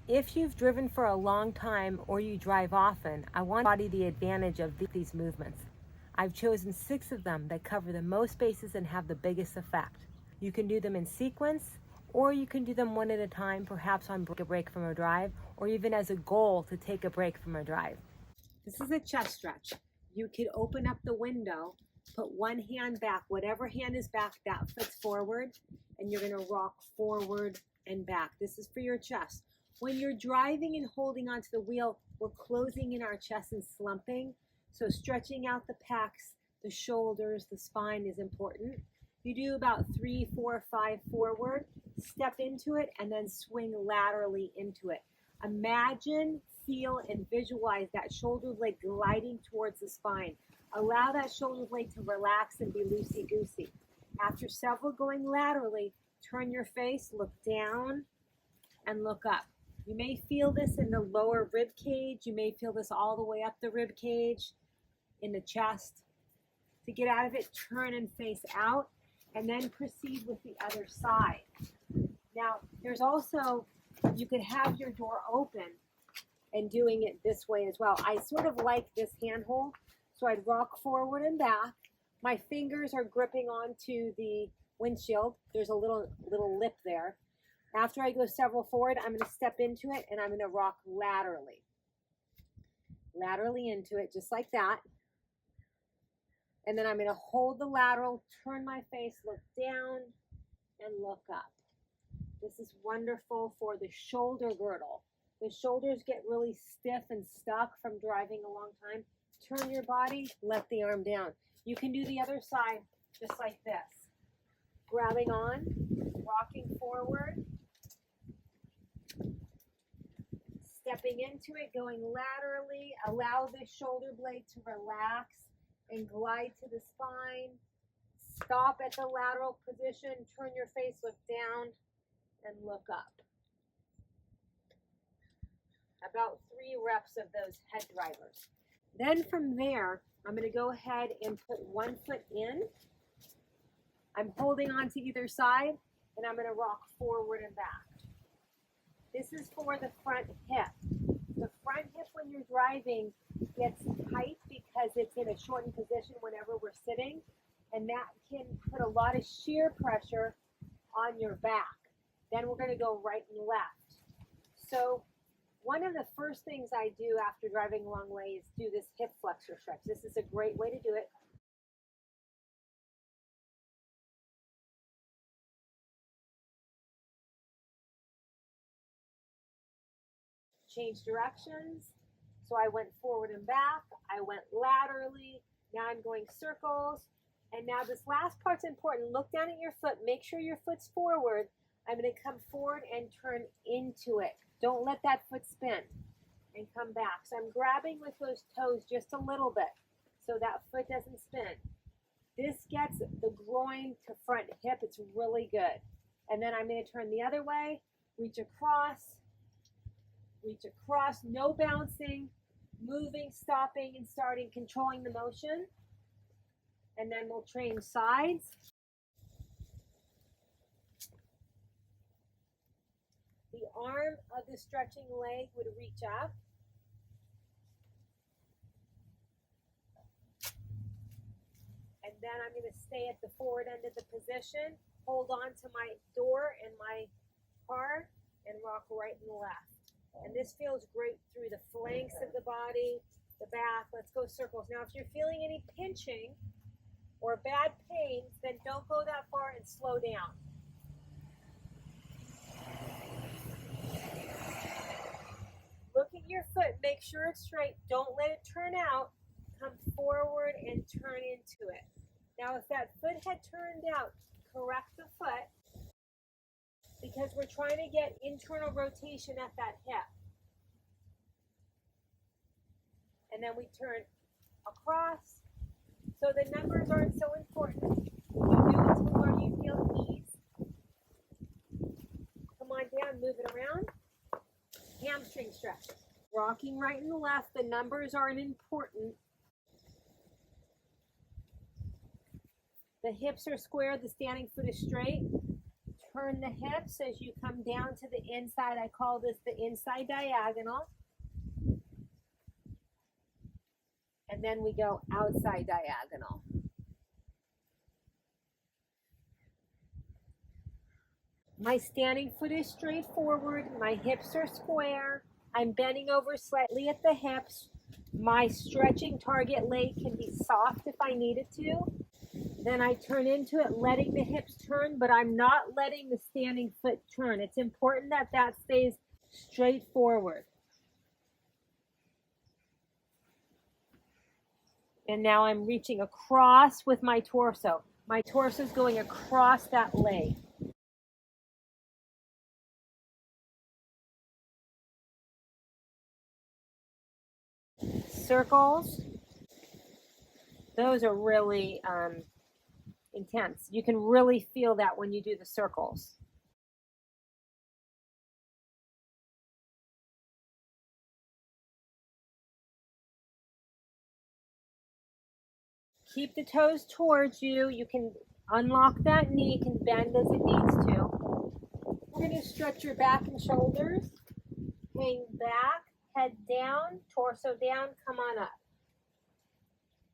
If you've driven for a long time or you drive often, I want to embody the advantage of these movements. I've chosen 6 of them that cover the most bases and have the biggest effect. You can do them in sequence, or you can do them one at a time, perhaps on a break from a drive, or even as a goal to take a break from a drive. This is a chest stretch. You could open up the window, put one hand back, whatever hand is back, that foot's forward, and you're gonna rock forward and back. This is for your chest. When you're driving and holding onto the wheel, we're closing in our chest and slumping. So stretching out the pecs, the shoulders, the spine is important. You do about 3, 4, 5 forward, step into it, and then swing laterally into it. Imagine, feel, and visualize that shoulder blade gliding towards the spine. Allow that shoulder blade to relax and be loosey-goosey. After several going laterally, turn your face, look down, and look up. You may feel this in the lower rib cage. You may feel this all the way up the rib cage, in the chest. To get out of it, turn and face out, and then proceed with the other side. Now, there's also, you could have your door open and doing it this way as well. I sort of like this handhold, so I'd rock forward and back. My fingers are gripping onto the windshield. There's a little lip there. After I go several forward, I'm going to step into it and I'm going to rock laterally. Laterally into it, just like that. And then I'm going to hold the lateral, turn my face, look down, and look up. This is wonderful for the shoulder girdle. The shoulders get really stiff and stuck from driving a long time. Turn your body, let the arm down. You can do the other side just like this. Grabbing on, rocking forward, stepping into it, going laterally. Allow the shoulder blade to relax and glide to the spine. Stop at the lateral position, turn your face, look down, and look up. About 3 reps of those head drivers. Then from there, I'm going to go ahead and put one foot in. I'm holding on to either side, and I'm going to rock forward and back. This is for the front hip. The front hip when you're driving gets tight because it's in a shortened position whenever we're sitting, and that can put a lot of shear pressure on your back. Then we're going to go right and left. So one of the first things I do after driving a long way is do this hip flexor stretch. This is a great way to do it. Change directions. So I went forward and back. I went laterally. Now I'm going circles. And now this last part's important. Look down at your foot. Make sure your foot's forward. I'm going to come forward and turn into it. Don't let that foot spin. And come back. So I'm grabbing with those toes just a little bit so that foot doesn't spin. This gets the groin to front hip. It's really good. And then I'm going to turn the other way, reach across, no bouncing, moving, stopping, and starting, controlling the motion. And then we'll train sides. The arm of the stretching leg would reach up. And then I'm going to stay at the forward end of the position, hold on to my door and my car, and rock right and left. And this feels great through the flanks of the body, the back. Let's go circles. Now, if you're feeling any pinching or bad pains, then don't go that far and slow down. Look at your foot. Make sure it's straight. Don't let it turn out. Come forward and turn into it. Now, if that foot had turned out, correct the foot because we're trying to get internal rotation at that hip. And then we turn across. So the numbers aren't so important. You do it to where you feel ease. Come on down, move it around. Hamstring stretch. Rocking right and left. The numbers aren't important. The hips are square. The standing foot is straight. Turn turn the hips as you come down to the inside. I call this the inside diagonal. And then we go outside diagonal. My standing foot is straight forward. My hips are square. I'm bending over slightly at the hips. My stretching target leg can be soft if I need it to. Then I turn into it, letting the hips turn, but I'm not letting the standing foot turn. It's important that that stays straight forward. And now I'm reaching across with my torso. My torso is going across that leg. Circles. Those are really intense. You can really feel that when you do the circles. Keep the toes towards you. You can unlock that knee, you can bend as it needs to. We're going to stretch your back and shoulders. Hang back, head down, torso down, come on up.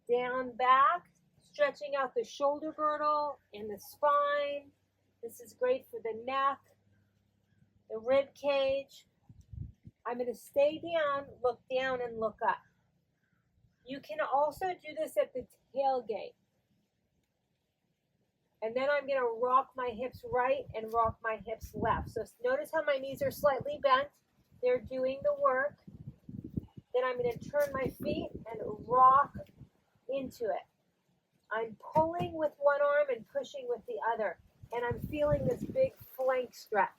Down, back, stretching out the shoulder girdle and the spine. This is great for the neck, the rib cage. I'm going to stay down, and look up. You can also do this at the tailgate. And then I'm going to rock my hips right and rock my hips left. So notice how my knees are slightly bent. They're doing the work. Then I'm going to turn my feet and rock into it. I'm pulling with one arm and pushing with the other. And I'm feeling this big flank stretch.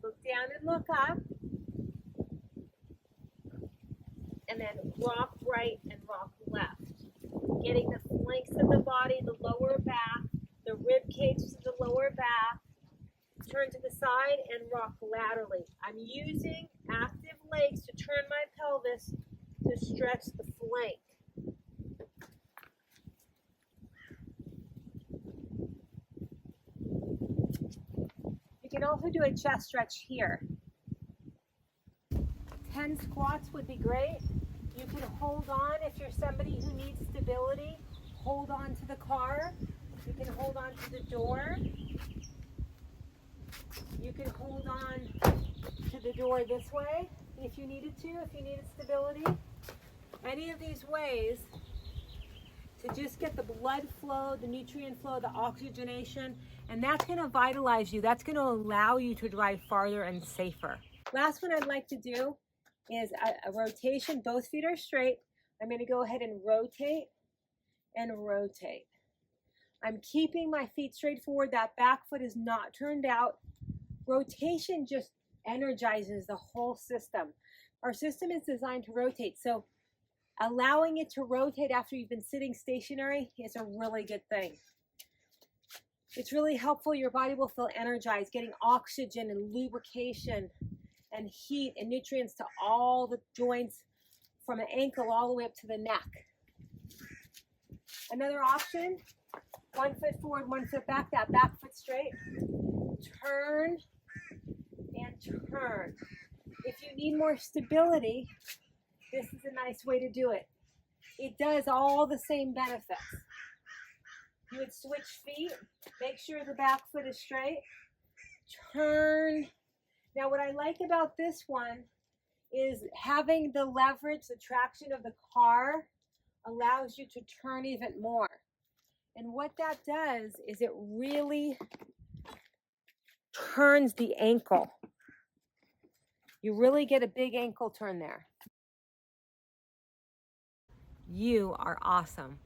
Look down and look up. And then rock right and rock left. Getting the flanks of the body, the lower back, the rib cage to the lower back. Turn to the side and rock laterally. I'm using active legs to turn my pelvis to stretch the flank. You can also do a chest stretch here. 10 squats would be great. You can hold on if you're somebody who needs stability. Hold on to the car. You can hold on to the door. You can hold on to the door this way if you needed to, if you needed stability. Any of these ways to just get the blood flow, the nutrient flow, the oxygenation, and that's going to vitalize you. That's going to allow you to drive farther and safer. Last one I'd like to do is a rotation. Both feet are straight. I'm going to go ahead and rotate and rotate. I'm keeping my feet straight forward. That back foot is not turned out. Rotation just energizes the whole system. Our system is designed to rotate, so allowing it to rotate after you've been sitting stationary is a really good thing. It's really helpful. Your body will feel energized, getting oxygen and lubrication and heat and nutrients to all the joints from the ankle all the way up to the neck. Another option, one foot forward, one foot back, that back foot straight. Turn and turn. If you need more stability, this is a nice way to do it. It does all the same benefits. You would switch feet, make sure the back foot is straight, turn. Now what I like about this one is having the leverage, the traction of the car allows you to turn even more. And what that does is it really turns the ankle. You really get a big ankle turn there. You are awesome.